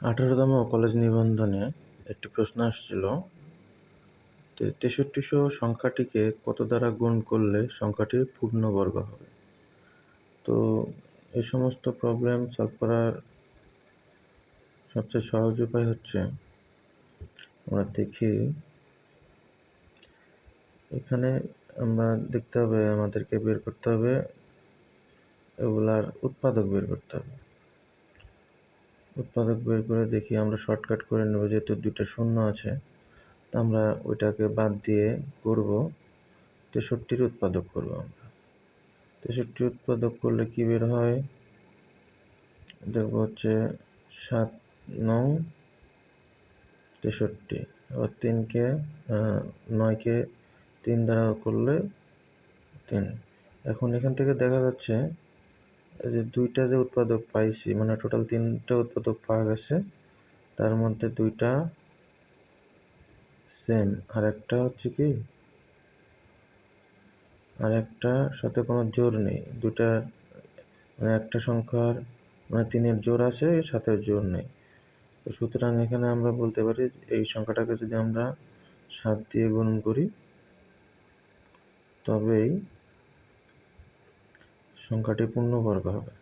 18তম college নিবন্ধনে একটি প্রশ্ন আসছিল, 6300 সংখ্যাটিকে কত দ্বারা গুণ করলে সংখ্যাটি পূর্ণবর্গ হবে। তো এই সমস্ত প্রবলেম সলভ করার সবচেয়ে সহজ উপায় হচ্ছে, আমরা দেখি এখানে আমরা দেখতে হবে, আমাদেরকে বের করতে হবে এগুলার উৎপাদক বের করতে হবে। উৎপাদক বের করে দেখি, আমরা শর্টকাট করে নেব, যেহেতু দুইটা শূন্য আছে, তা আমরা ওইটাকে বাদ দিয়ে করব 63 উৎপাদক করব। আমরা 63 উৎপাদক করলে কি বের হয় দেখব, হচ্ছে 7 9 63। আবার 9কে 3 দ্বারা করলে 3। এখন এখান থেকে দেখা যাচ্ছে যে দুইটা যে উৎপাদক পাইছি, মানে টোটাল 3টা উৎপাদক পাওয়া গেছে, তার মধ্যে দুইটা সেম, আর একটা হচ্ছে কি, আর একটার সাথে কোনো জোড় নেই। দুইটা মানে একটা সংখ্যার মানে 3-এর জোড় আছে, এর সাথে জোড় নেই। তো সুতরাং এখানে আমরা বলতে পারি এই সংখ্যাটাকে যদি আমরা 7 দিয়ে গুণ করি, তবেই সংখ্যাটি পূর্ণবর্গ হবে।